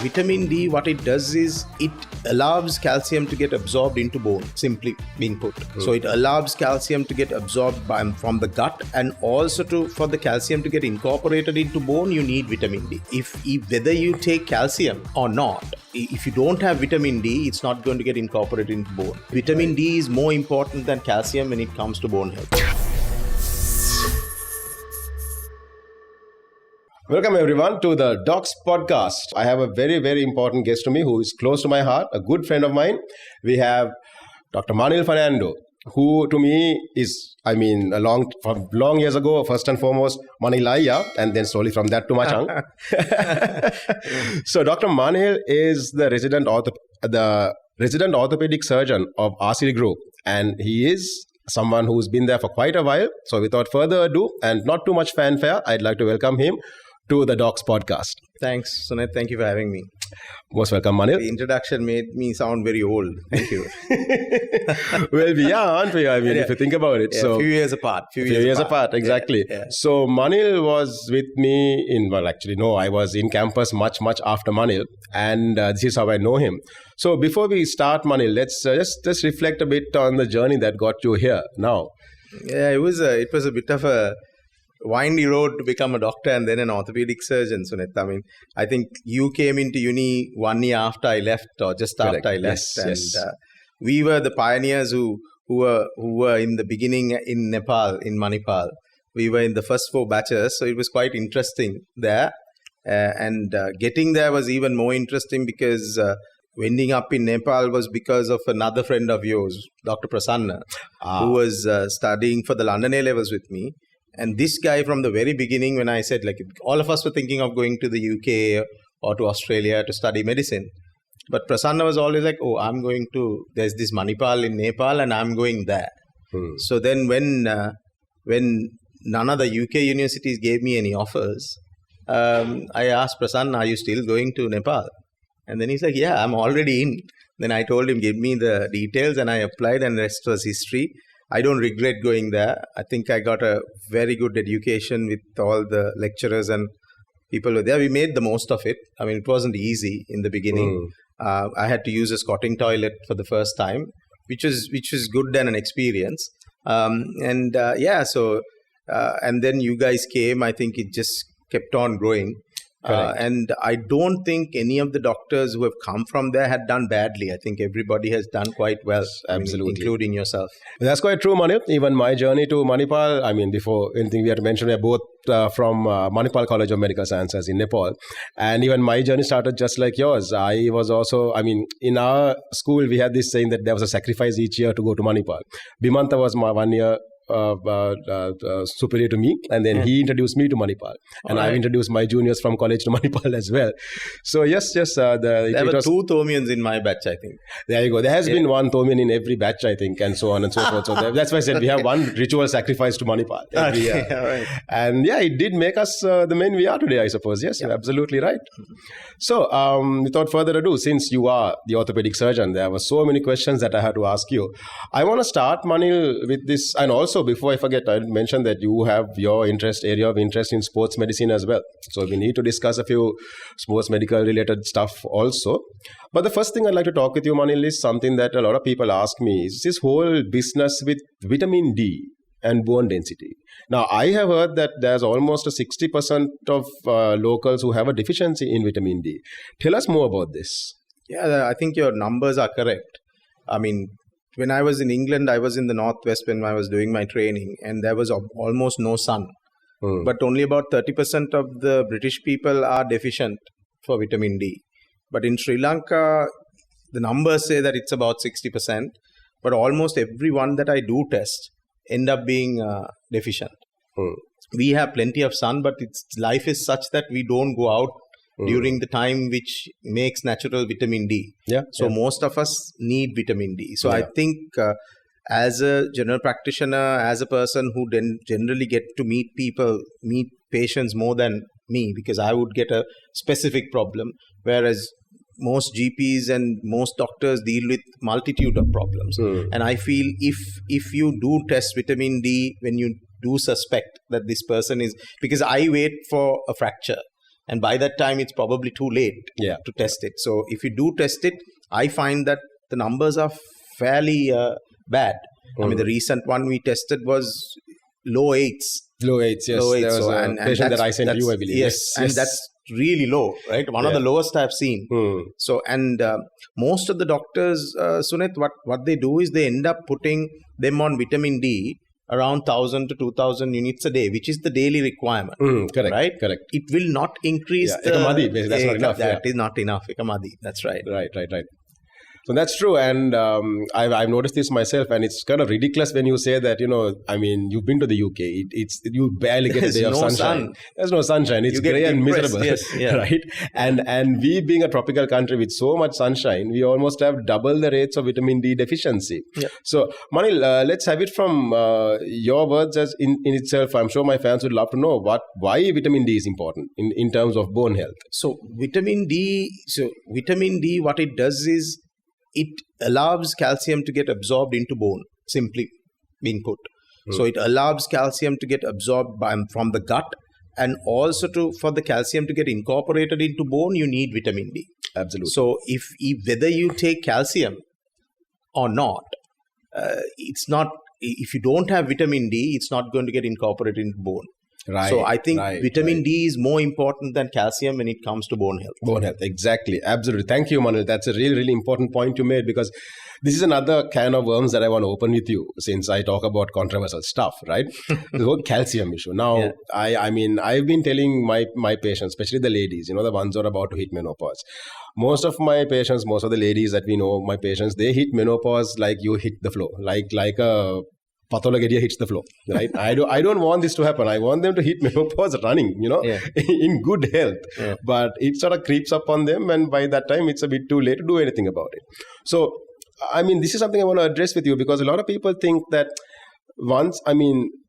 vitamin D, what it does is it allows calcium to get absorbed into bone, simply being put. So it allows calcium to get absorbed from the gut, and also for the calcium to get incorporated into bone, you need vitamin D. If whether you take calcium or not, if you don't have vitamin D, it's not going to get incorporated into bone. Vitamin D is more important than calcium when it comes to bone health. Welcome everyone to the Docs podcast. I have a very, very important guest to me who is close to my heart, a good friend of mine. We have Dr. Manil Fernando, who to me is, from long years ago, first and foremost, Manilaya, and then slowly from that to Machang. So Dr. Manil is the resident orthopedic surgeon of RCD Group, and he is someone who's been there for quite a while. So without further ado, and not too much fanfare, I'd like to welcome him to the Docs podcast. Thanks, Sunit. Thank you for having me. Most welcome, Manil. The introduction made me sound very old. Thank you. Well, we are, aren't we? If you think about it. Yeah, so a few years apart. Few years apart, exactly. Yeah. So Manil was with me I was in campus much after Manil, and this is how I know him. So before we start, Manil, let's just reflect a bit on the journey that got you here now. Yeah, it was a bit of a windy road to become a doctor and then an orthopedic surgeon, Sunit. I think you came into uni 1 year after I left, or just after I left. Yes. We were the pioneers who were in the beginning in Nepal, in Manipal. We were in the first 4 batches, so it was quite interesting there. And getting there was even more interesting because ending up in Nepal was because of another friend of yours, Dr. Prasanna, who was studying for the London A-levels with me. And this guy from the very beginning, when I said, all of us were thinking of going to the UK or to Australia to study medicine. But Prasanna was always like, there's this Manipal in Nepal and I'm going there. So then when none of the UK universities gave me any offers, I asked Prasanna, are you still going to Nepal? And then he's like, yeah, I'm already in. Then I told him, give me the details, and I applied, and the rest was history. I don't regret going there. I think I got a very good education with all the lecturers and people were there. We made the most of it. It wasn't easy in the beginning. I had to use a squatting toilet for the first time, which was good and an experience. And then you guys came. I think it just kept on growing. And I don't think any of the doctors who have come from there had done badly. I think everybody has done quite well, absolutely, including yourself. That's quite true, Manil. Even my journey to Manipal, before anything we had to mention, we are both from Manipal College of Medical Sciences in Nepal. And even my journey started just like yours. I was also, in our school, we had this saying that there was a sacrifice each year to go to Manipal. Bimanta was my 1 year superior to me, and then he introduced me to Manipal, and I've introduced my juniors from college to Manipal as well. So yes, there were 2 Thomians in my batch, I think. There you go. There has been 1 Thomian in every batch, I think, and so on and so forth. So that's why I said we have 1 ritual sacrifice to Manipal every year. Right. And it did make us the men we are today, I suppose. Yes, you're absolutely right. So without further ado, since you are the orthopedic surgeon, there were so many questions that I had to ask you. I want to start, Manil, with this, and also before I forget, I mentioned that you have your area of interest in sports medicine as well. So we need to discuss a few sports medical related stuff also. But the first thing I'd like to talk with you, Manil, is something that a lot of people ask me, is this whole business with vitamin D and bone density. Now, I have heard that there's almost a 60% of locals who have a deficiency in vitamin D. Tell us more about this. Yeah, I think your numbers are correct. When I was in England, I was in the northwest when I was doing my training, and there was almost no sun. But only about 30% of the British people are deficient for vitamin D. But in Sri Lanka, the numbers say that it's about 60%. But almost everyone that I do test end up being deficient. We have plenty of sun, but life is such that we don't go out during the time which makes natural vitamin D. So most of us need vitamin D. So I think as a general practitioner, as a person who then generally get to meet patients more than me, because I would get a specific problem, whereas most GPs and most doctors deal with multitude of problems. And I feel if you do test vitamin D when you do suspect that this person is, because I wait for a fracture. And by that time, it's probably too late to test it. So if you do test it, I find that the numbers are fairly bad. I mean, the recent one we tested was low 8s. Low 8s, yes. Low 8s. There was a patient that I sent you, I believe. Yes, and that's really low, right? One of the lowest I've seen. So, and most of the doctors, Sunit, what they do is they end up putting them on vitamin D around 1,000 to 2,000 units a day, which is the daily requirement. Correct, right? Correct. It will not increase the... Ekamadi, that's not enough. That is not enough. Ekamadi, that's right. Right. So that's true, and I've noticed this myself, and it's kind of ridiculous when you say that, I mean, you've been to the UK, you barely get a day of sunshine. There's no sunshine. It's grey and miserable, right? And we being a tropical country with so much sunshine, we almost have double the rates of vitamin D deficiency. So, Manil, let's have it from your words as in itself. I'm sure my fans would love to know why vitamin D is important in terms of bone health. So, vitamin D, what it does is, it allows calcium to get absorbed into bone, simply being put. So it allows calcium to get absorbed from the gut, and also for the calcium to get incorporated into bone, you need vitamin D. Absolutely. So if whether you take calcium or not, it's not. If you don't have vitamin D, it's not going to get incorporated into bone. Right. So I think vitamin D is more important than calcium when it comes to bone health. Bone health, exactly. Absolutely. Thank you, Manil. That's a really, really important point you made, because this is another can of worms that I want to open with you, since I talk about controversial stuff, right? The whole calcium issue. Now, I mean, I've been telling my patients, especially the ladies, the ones who are about to hit menopause. Most of my patients, most of the ladies that we know, my patients, they hit menopause like you hit the floor, like a pathologia hits the floor, right? I don't want this to happen. I want them to hit menopause running, in good health. But it sort of creeps up on them, and by that time, it's a bit too late to do anything about it. So, I mean, this is something I want to address with you, because a lot of people think that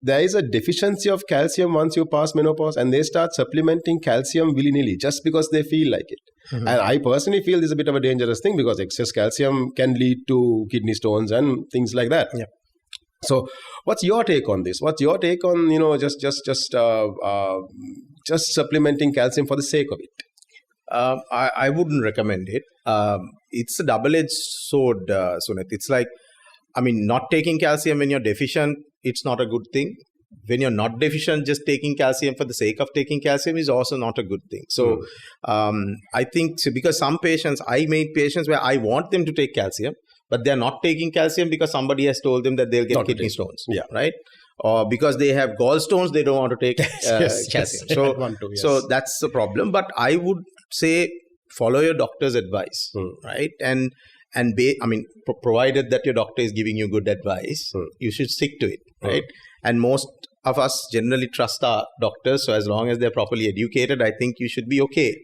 there is a deficiency of calcium once you pass menopause, and they start supplementing calcium willy-nilly just because they feel like it. And I personally feel this is a bit of a dangerous thing, because excess calcium can lead to kidney stones and things like that. So, what's your take on this? What's your take on just supplementing calcium for the sake of it? I wouldn't recommend it. It's a double-edged sword, Sunit. It's like, not taking calcium when you're deficient, it's not a good thing. When you're not deficient, just taking calcium for the sake of taking calcium is also not a good thing. So, I think, because some patients, I made patients where I want them to take calcium, but they're not taking calcium because somebody has told them that they'll get kidney stones, right? Or because they have gallstones, they don't want to take calcium. So that's the problem. But I would say follow your doctor's advice, right? And provided that your doctor is giving you good advice, you should stick to it, right? And most of us generally trust our doctors. So as long as they're properly educated, I think you should be okay.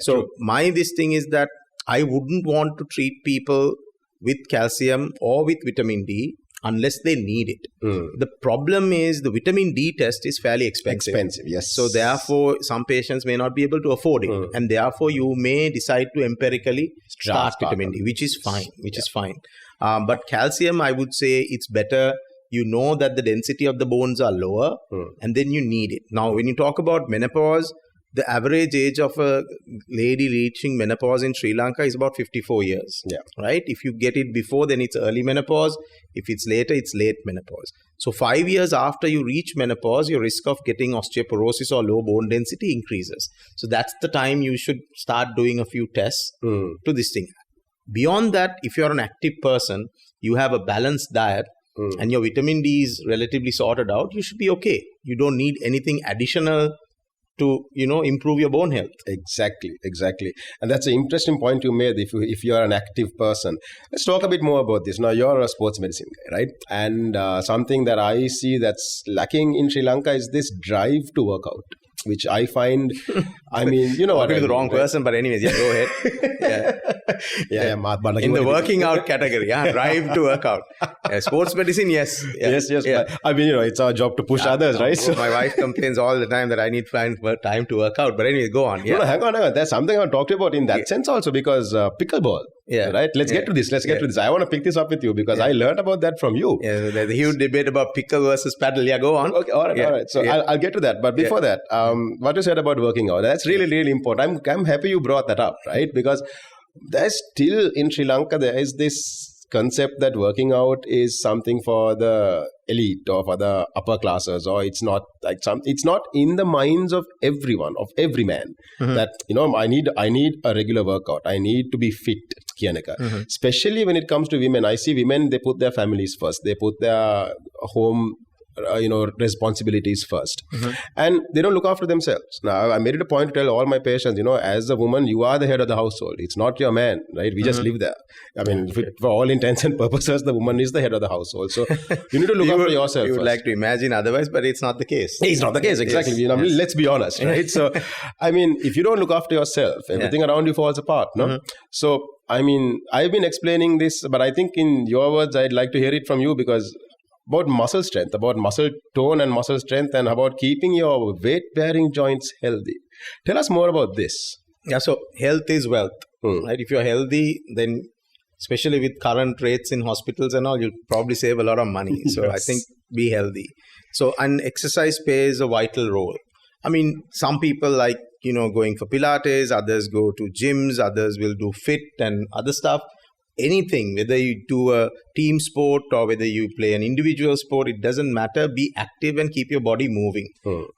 So this thing is that I wouldn't want to treat people with calcium or with vitamin D unless they need it. The problem is the vitamin D test is fairly expensive. Yes. So therefore, some patients may not be able to afford it. And therefore, you may decide to empirically start vitamin D, which is fine. But calcium, I would say it's better. You know that the density of the bones are lower, and then you need it. Now, when you talk about menopause, the average age of a lady reaching menopause in Sri Lanka is about 54 years, right? If you get it before, then it's early menopause. If it's later, it's late menopause. So 5 years after you reach menopause, your risk of getting osteoporosis or low bone density increases. So that's the time you should start doing a few tests to this thing. Beyond that, if you're an active person, you have a balanced diet, and your vitamin D is relatively sorted out, you should be okay. You don't need anything additional to improve your bone health. Exactly. And that's an interesting point you made. If you are an active person, let's talk a bit more about this. Now, you're a sports medicine guy, right? And something that I see that's lacking in Sri Lanka is this drive to work out, which I find, Talking to the wrong person, but anyways, go ahead. In the working out category, drive to work out. Sports medicine, yes. Yes. It's our job to push others, right? So my wife complains all the time that I need to find time to work out. But anyway, go on. No, hang on. There's something I want to talk to you about in that sense also, because pickleball Yeah. Right? Let's get to this. Let's get to this. I want to pick this up with you because I learned about that from you. Yeah, there's a huge debate about pickle versus paddle. Yeah, go on. Okay, all right. So I'll get to that. But before that, what you said about working out, that's really, really important. I'm happy you brought that up, right? Because there's still in Sri Lanka, there is this concept that working out is something for the elite or for the upper classes, or it's not like it's not in the minds of everyone, of every man, that I need a regular workout, I need to be fit, especially when it comes to women. I see women, they put their families first, they put their home responsibilities first, and they don't look after themselves. Now I made it a point to tell all my patients, as a woman, you are the head of the household, it's not your man, right? We just live there. I mean, for all intents and purposes, the woman is the head of the household, so you need to look after yourself. You would like to imagine otherwise, but it's not the case. It's not the case, exactly. Yes. Let's be honest, right? So I mean, if you don't look after yourself, everything around you falls apart, no? So I mean, I've been explaining this, but I think in your words, I'd like to hear it from you, because about muscle strength, about muscle tone and muscle strength, and about keeping your weight-bearing joints healthy. Tell us more about this. Yeah, so health is wealth, right? If you're healthy, then especially with current rates in hospitals and all, you'll probably save a lot of money. So yes. I think be healthy. So, and exercise plays a vital role. I mean, some people like, going for Pilates, others go to gyms, others will do fit and other stuff. Anything, whether you do a team sport or whether you play an individual sport, it doesn't matter. Be active and keep your body moving,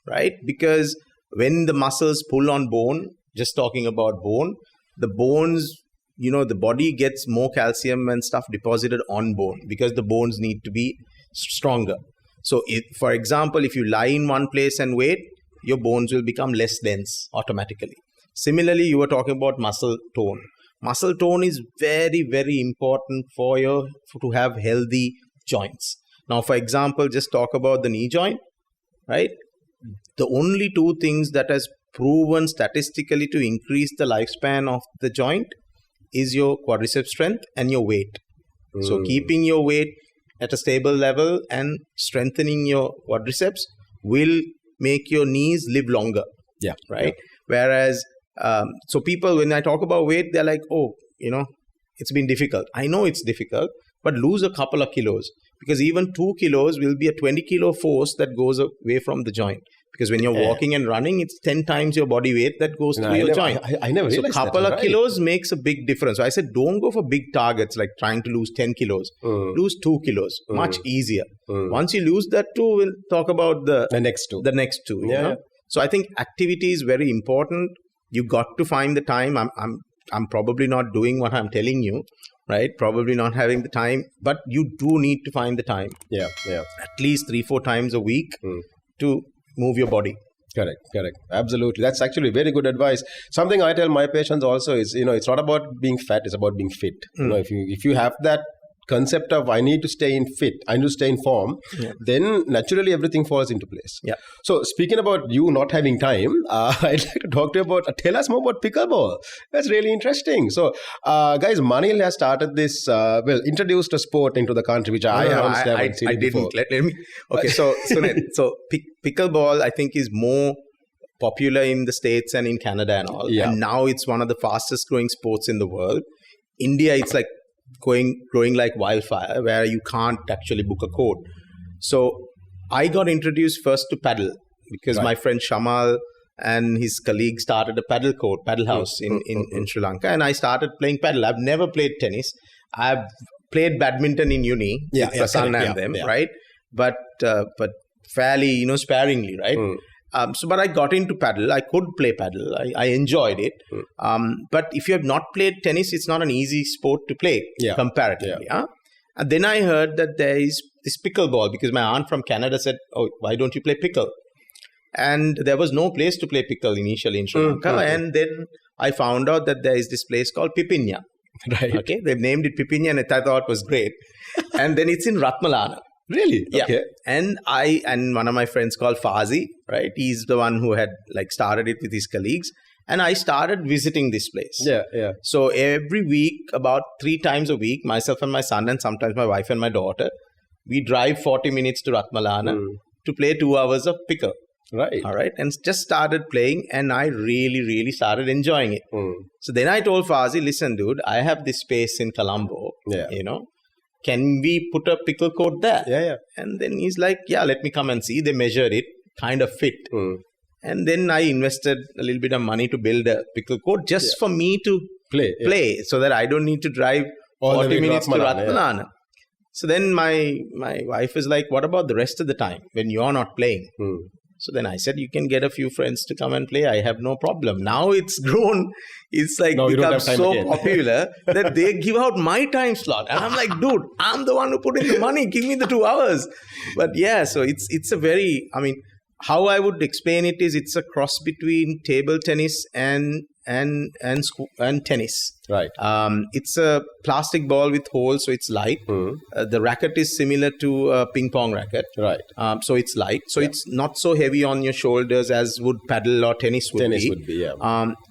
right? Because when the muscles pull on bone, just talking about bone, the bones, the body gets more calcium and stuff deposited on bone because the bones need to be stronger. So for example, if you lie in one place and wait, your bones will become less dense automatically. Similarly, you were talking about muscle tone. Muscle tone is very, very important to have healthy joints. Now, for example, just talk about the knee joint, right? The only two things that has proven statistically to increase the lifespan of the joint is your quadriceps strength and your weight. So keeping your weight at a stable level and strengthening your quadriceps will make your knees live longer. Yeah. Right? Whereas so people, when I talk about weight, they're like, oh, it's been difficult. I know it's difficult, but lose a couple of kilos, because even 2 kilos will be a 20 kilo force that goes away from the joint. Because when you're walking and running, it's 10 times your body weight that goes through your joint. I never realized that. So a couple of kilos makes a big difference. So I said, don't go for big targets like trying to lose 10 kilos. Lose 2 kilos. Much easier. Once you lose that 2, we'll talk about the next 2. The next 2. Yeah. So I think activity is very important. You got to find the time. I'm probably not doing what I'm telling you, right? Probably not having the time, but you do need to find the time. Yeah. At least 3-4 times a week to move your body. Correct. Absolutely. That's actually very good advice. Something I tell my patients also is, it's not about being fat, it's about being fit. If you have that concept of I need to stay in fit, I need to stay in form, then naturally everything falls into place. Yeah. So speaking about you not having time, I'd like to talk to you about, tell us more about pickleball. That's really interesting. So guys, Manil has started this, introduced a sport into the country, which I haven't seen before. Let me. Okay, so pickleball I think is more popular in the States and in Canada and all. Yeah. And now it's one of the fastest growing sports in the world. India, it's like growing like wildfire, where you can't actually book a court. So I got introduced first to paddle because my friend Shamal and his colleague started a paddle house in Sri Lanka, and I started playing paddle. I've never played tennis. I've played badminton in uni with Prasanna and them, right? But fairly, sparingly, right? But I got into paddle. I could play paddle. I enjoyed it. But if you have not played tennis, it's not an easy sport to play comparatively. And then I heard that there is this pickleball, because my aunt from Canada said, oh, why don't you play pickle? And there was no place to play pickle initially in Sri Lanka. And then I found out that there is this place called Pipinya. Right. Okay. They've named it Pipinya, and I thought was great. And then it's in Ratmalana. Really? Yeah. Okay. And one of my friends called Fazi, right? He's the one who had started it with his colleagues. And I started visiting this place. Yeah. So every week, about 3 times a week, myself and my son, and sometimes my wife and my daughter, we drive 40 minutes to Ratmalana to play 2 hours of pickle. Right. All right. And just started playing, and I really started enjoying it. So then I told Fazi, listen, dude, I have this space in Colombo, can we put a pickle court there? Yeah. And then he's like, yeah, let me come and see. They measured it, kind of fit. And then I invested a little bit of money to build a pickle court just for me to play so that I don't need to drive 40 minutes to Ratmalana. So then my wife is like, what about the rest of the time when you're not playing? So then I said, you can get a few friends to come and play. I have no problem. Now it's grown. It's like become so popular that they give out my time slot. And I'm like, dude, I'm the one who put in the money. Give me the 2 hours. But yeah, so it's a very, I mean, how I would explain it is it's a cross between table tennis and tennis. Right. It's a plastic ball with holes, so it's light. The racket is similar to a ping pong racket. Right. So it's light. So it's not so heavy on your shoulders as would paddle or tennis would be.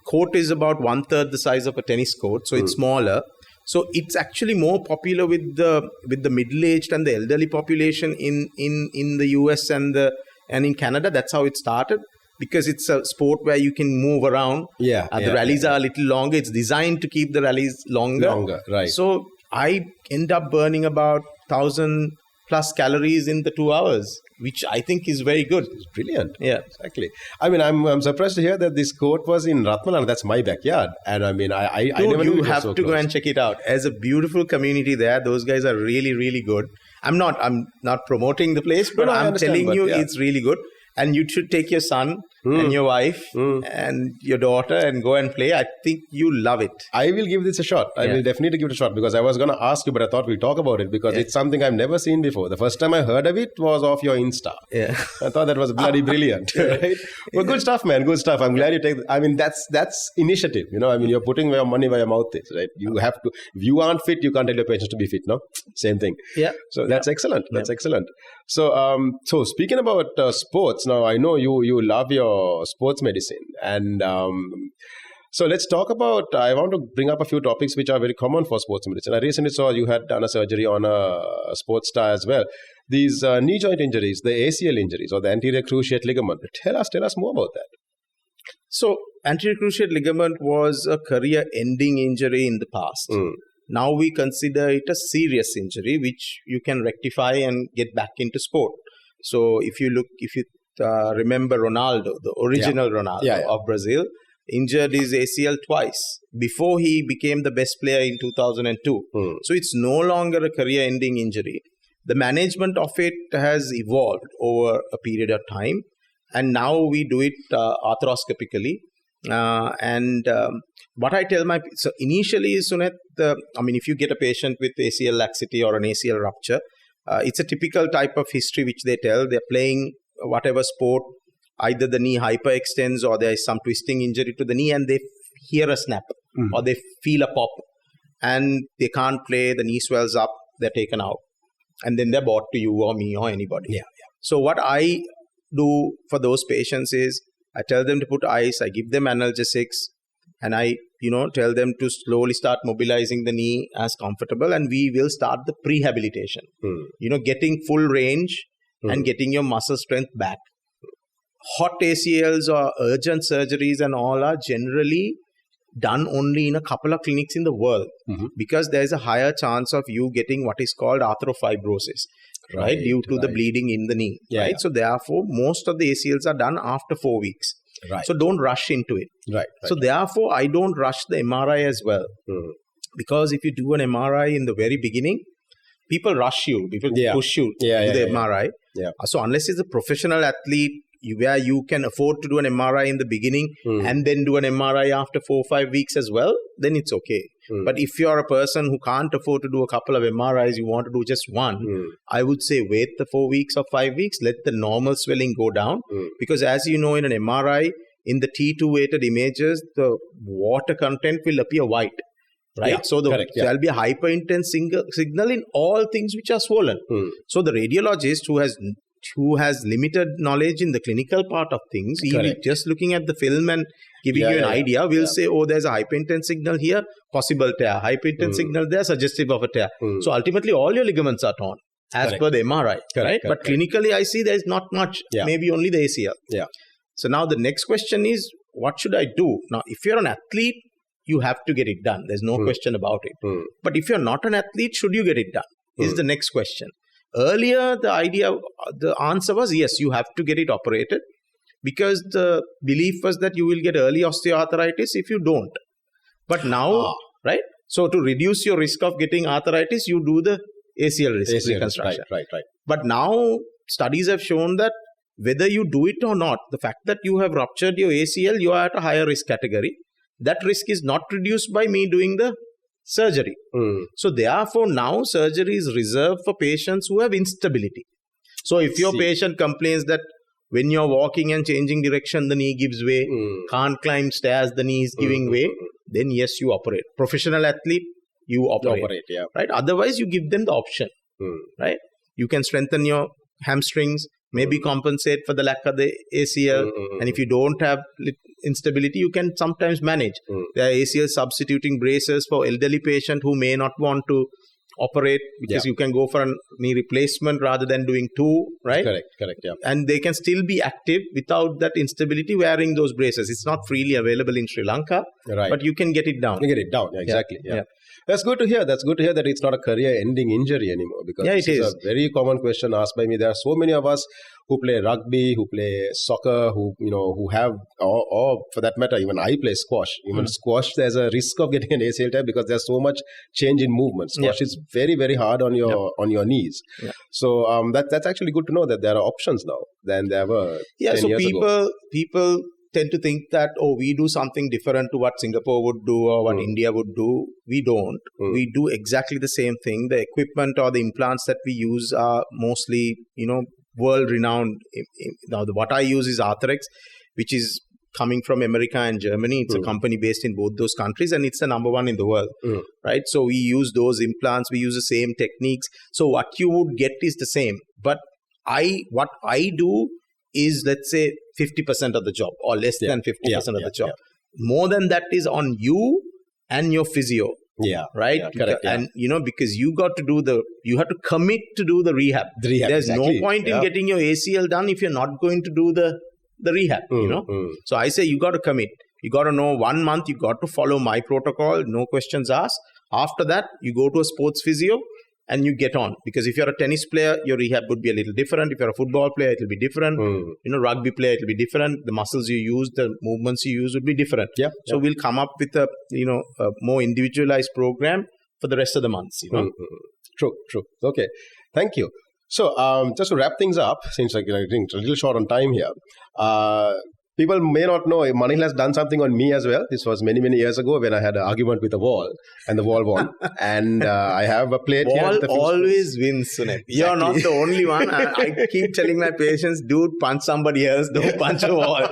Court is about 1/3 the size of a tennis court, so it's smaller. So it's actually more popular with the middle-aged and the elderly population in the US and in Canada. That's how it started. Because it's a sport where you can move around. The rallies are a little longer. It's designed to keep the rallies longer. Right. So I end up burning about 1,000 plus calories in the 2 hours, which I think is very good. It's brilliant. Yeah. Exactly. I mean, I'm surprised to hear that this court was in Ratmalana. That's my backyard. And I mean, I never knew it was you have so to close. go and check it out. There's a beautiful community there. Those guys are really good. I'm not promoting the place, but I'm telling you it's really good. And you should take your son and your wife and your daughter and go and play. I think you'll love it. I will give this a shot. I will definitely give it a shot because I was going to ask you, but I thought we'll talk about it because it's something I've never seen before. The first time I heard of it was off your Insta. Yeah. I thought that was bloody brilliant. Right? Well, good stuff, man. Good stuff. I'm glad you take. I mean, that's initiative. I mean, you're putting your money where your mouth is, right? You have to. If you aren't fit, you can't tell your patients to be fit. No, same thing. Yeah. So that's excellent. That's excellent. So, so speaking about sports, now I know you love your sports medicine, and so let's talk about. I want to bring up a few topics which are very common for sports medicine. I recently saw you had done a surgery on a sports star as well. These knee joint injuries, the ACL injuries or the anterior cruciate ligament. Tell us more about that. So, anterior cruciate ligament was a career-ending injury in the past. Now we consider it a serious injury, which you can rectify and get back into sport. So if you remember Ronaldo, the original Ronaldo of Brazil, injured his ACL twice before he became the best player in 2002. So it's no longer a career-ending injury. The management of it has evolved over a period of time, and now we do it arthroscopically. What I tell so initially, Sunet, if you get a patient with ACL laxity or an ACL rupture, it's a typical type of history which they tell. They're playing whatever sport, either the knee hyperextends or there is some twisting injury to the knee and they hear a snap or they feel a pop and they can't play, the knee swells up, they're taken out. And then they're brought to you or me or anybody. So what I do for those patients is I tell them to put ice, I give them analgesics, and I tell them to slowly start mobilizing the knee as comfortable, and we will start the prehabilitation. Getting full range and getting your muscle strength back. Hot ACLs or urgent surgeries and all are generally done only in a couple of clinics in the world because there is a higher chance of you getting what is called arthropfibrosis, right? Due to the bleeding in the knee, right? So therefore, most of the ACLs are done after 4 weeks. Right. So don't rush into it. Right. So therefore, I don't rush the MRI as well. Because if you do an MRI in the very beginning, people rush you, people push you to the MRI. So unless it's a professional athlete where you can afford to do an MRI in the beginning and then do an MRI after 4 or 5 weeks as well, then it's okay. But if you're a person who can't afford to do a couple of MRIs, you want to do just one, I would say wait the 4 weeks or 5 weeks, let the normal swelling go down. Because as you know, in an MRI, in the T2 weighted images, the water content will appear white. Right? So there'll be a hyperintense signal in all things which are swollen. So the radiologist who has limited knowledge in the clinical part of things, even just looking at the film and giving you an idea, will say, oh, there's a hyperintense signal here, possible tear. Hyperintense signal there, suggestive of a tear. So ultimately, all your ligaments are torn. as per the MRI, right? But clinically, I see there is not much, maybe only the ACL. Yeah. So now the next question is, what should I do? Now, if you're an athlete, you have to get it done. There's no question about it. But if you're not an athlete, should you get it done? Is the next question. Earlier, the answer was yes, you have to get it operated, because the belief was that you will get early osteoarthritis if you don't. But now, right? So to reduce your risk of getting arthritis, you do the ACL reconstruction. Right. But now studies have shown that whether you do it or not, the fact that you have ruptured your ACL, you are at a higher risk category. That risk is not reduced by me doing the surgery. So therefore now surgery is reserved for patients who have instability. So if your patient complains that when you're walking and changing direction, the knee gives way, can't climb stairs, the knee is giving way, then yes, you operate. Professional athlete, you operate. Right? Otherwise, you give them the option. Right? You can strengthen your hamstrings, maybe compensate for the lack of the ACL. And if you don't have instability, you can sometimes manage. There are ACL substituting braces for elderly patient who may not want to operate, because you can go for a knee replacement rather than doing two, right? Correct. And they can still be active without that instability wearing those braces. It's not freely available in Sri Lanka, but you can get it down. Exactly. That's good to hear. That's good to hear that it's not a career-ending injury anymore, because it is a very common question asked by me. There are so many of us who play rugby, who play soccer, who have, or for that matter, even I play squash. Even squash, there's a risk of getting an ACL tear because there's so much change in movement. Squash is very, very hard on your knees. So that's actually good to know that there are options now than there were 10 years ago. People tend to think that, we do something different to what Singapore would do or what India would do. We don't. We do exactly the same thing. The equipment or the implants that we use are mostly, world-renowned. Now, what I use is Arthrex, which is coming from America and Germany. It's a company based in both those countries, and it's the number one in the world, right? So we use those implants. We use the same techniques. So what you would get is the same. But what I do is, let's say, 50% of the job or less than 50% of the job. More than that is on you and your physio. Right? Correct. And, because you have to commit to do the rehab. There's no point in getting your ACL done if you're not going to do the rehab, So I say you got to commit. You got to know 1 month, you got to follow my protocol, no questions asked. After that, you go to a sports physio and you get on. Because if you're a tennis player, your rehab would be a little different. If you're a football player, it will be different. Rugby player, it will be different. The muscles you use, the movements you use would be different. So we'll come up with a more individualized program for the rest of the months. True. Okay, thank you. So just to wrap things up, since I'm getting a little short on time here, people may not know Manil has done something on me as well. This was many, many years ago when I had an argument with the wall and the wall won. And I have a plate here. Wall always wins, Sunil. You're not the only one. I keep telling my patients, dude, punch somebody else. Don't punch a wall.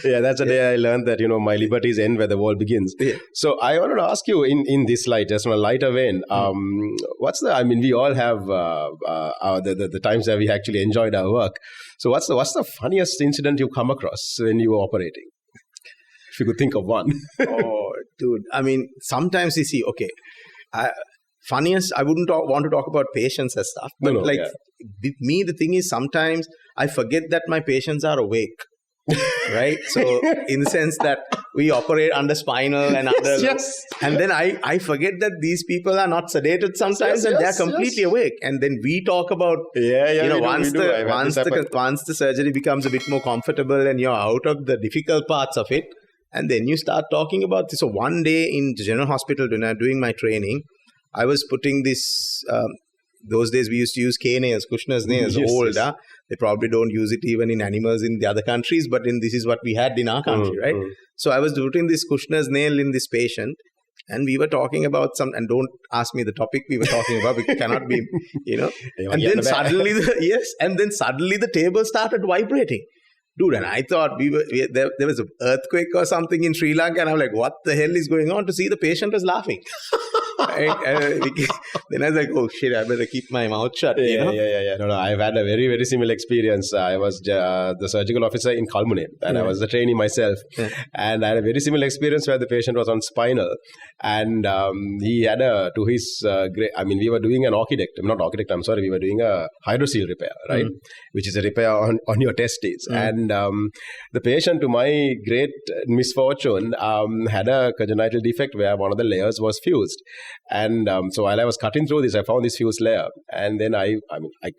That's the day I learned that, my liberties end where the wall begins. So I wanted to ask you in this light, just on a lighter vein, we all have the times that we actually enjoyed our work. So what's the funniest incident you come across when you were operating? If you could think of one. Oh, dude. Sometimes you see, funniest, I wouldn't want to talk about patients and stuff. But with me, the thing is sometimes I forget that my patients are awake. Right? So in the sense that we operate under spinal and under and then I forget that these people are not sedated sometimes and they're completely awake, and then we talk about once the surgery becomes a bit more comfortable and you're out of the difficult parts of it, and then you start talking about this. So one day in the general hospital when I was doing my training, I was putting this those days we used to use K-nails, Kushner's nails, old. They probably don't use it even in animals in the other countries, but this is what we had in our country, right? So I was putting this Kushner's nail in this patient, and we were talking about and don't ask me the topic we were talking about, because it cannot be, and then suddenly the table started vibrating. dude, and I thought there was an earthquake or something in Sri Lanka, and I'm like, what the hell is going on? To see the patient was laughing. Right? Then I was like, oh shit, I better keep my mouth shut. Yeah. No, I've had a very, very similar experience. I was the surgical officer in Kalmune, and I was the trainee myself. And I had a very similar experience where the patient was on spinal, and he had we were doing an we were doing a hydrocele repair, right? Which is a repair on your testes. And the patient, to my great misfortune, had a congenital defect where one of the layers was fused. And so while I was cutting through this, I found this fused layer. And then I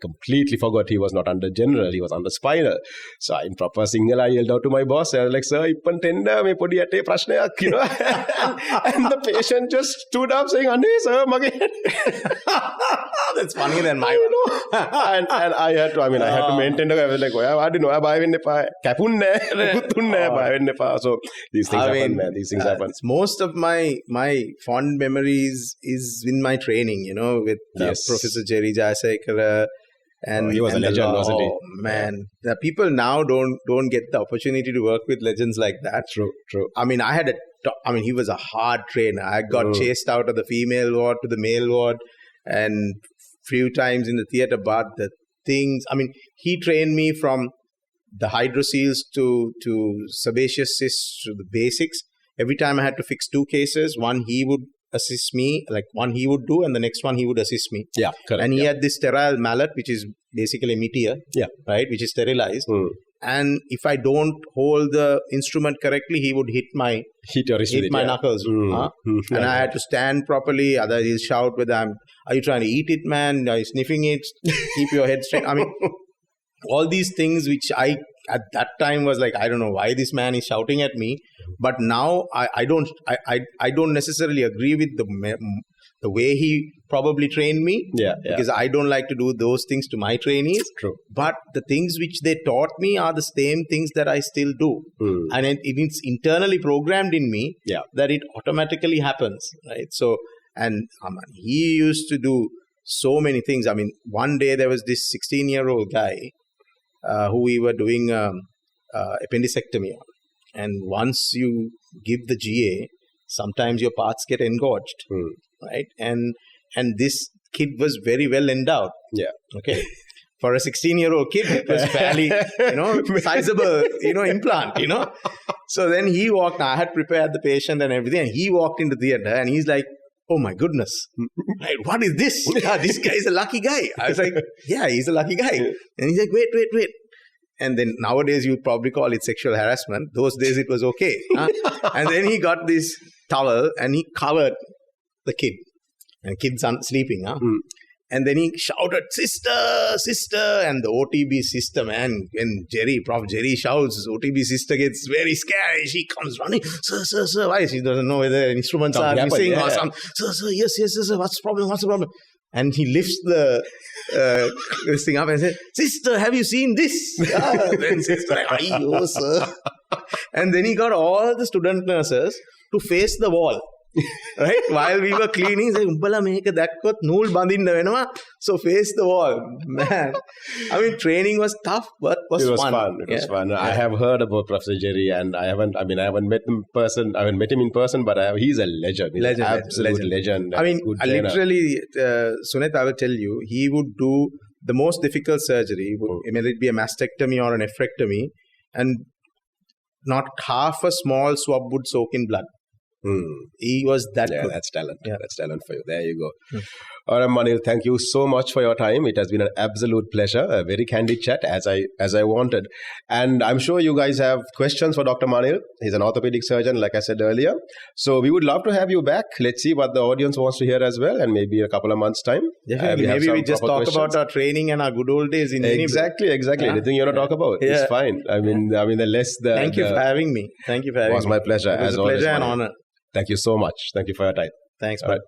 completely forgot he was not under general, he was under spinal. So in proper Sinhala, I yelled out to my boss. I was like, sir, ippan tenda me podi atte prashnayak, you know. And the patient just stood up saying, Ane, sir, mage. That's funnier than my one. And I had to maintain I was like, I didn't know, bye venna epa. Kapunne, kutunne, bye venna epa. So these things happen, man. These things happen. Most of my fond memories is in my training, you know, with Professor Jerry Jayasekara. And he was a legend, wasn't he? Oh, man. The people now don't get the opportunity to work with legends like that. True. I mean, he was a hard trainer. I got chased out of the female ward to the male ward and few times in the theatre, but the things, he trained me from the hydroceles to sebaceous cysts to the basics. Every time I had to fix 2 cases, one he would assist me, like one he would do, and the next one he would assist me. Yeah, correct. And he had this sterile mallet, which is basically a meteor, right, which is sterilized. And if I don't hold the instrument correctly, he would hit my knuckles. And I had to stand properly. Otherwise, he'll shout whether are you trying to eat it, man? Are you sniffing it? Keep your head straight. All these things which I at that time was like, I don't know why this man is shouting at me. But now I don't necessarily agree with the way he probably trained me. Because I don't like to do those things to my trainees. True. But the things which they taught me are the same things that I still do. And it's internally programmed in me that it automatically happens. Right. So, and he used to do so many things. One day there was this 16-year-old guy who we were doing appendicectomy on. And once you give the GA, sometimes your parts get engorged, right? And this kid was very well endowed. Okay. For a 16-year-old kid, it was fairly, sizable, implant, So then he walked. I had prepared the patient and everything. And he walked into the theater and he's like, oh my goodness, right, what is this? This guy is a lucky guy. I was like, yeah, he's a lucky guy. And he's like, wait. And then nowadays you probably call it sexual harassment. Those days it was okay. And then he got this towel and he covered the kid. And kid's sleeping. And then he shouted, sister. And the OTB sister, man, when Prof. Jerry shouts, OTB sister gets very scared. She comes running, sir, why? She doesn't know whether instruments are missing or something. Sir, yes, sir, what's the problem? And he lifts this thing up and says, sister, have you seen this? And sister like, oh, sir. And then he got all the student nurses to face the wall. Right? While we were cleaning, he's like, Umbala meka dakkot nool bandinna wenawa. So face the wall. Man. Training was tough, but it was fun. It was fun. I have heard about Professor Jerry and I haven't met him in person. I haven't met him in person, but he's a legend. He's an absolute legend. Literally, Suneth, I will tell you, he would do the most difficult surgery, whether it be a mastectomy or an nephrectomy, and not half a small swab would soak in blood. He was that good. That's talent. That's talent for you. There you go. All right, Manil, thank you so much for your time. It has been an absolute pleasure, a very candid chat as I wanted. And I'm sure you guys have questions for Dr. Manil. He's an orthopedic surgeon, like I said earlier. So we would love to have you back. Let's see what the audience wants to hear as well, and maybe a couple of months' time. Definitely. Maybe we just talk about our training and our good old days in Exactly. Anything you want to talk about, it's fine. The less the... Thank you for having me. It was my pleasure. It was a pleasure and honor. Thank you so much. Thank you for your time. Thanks, bud.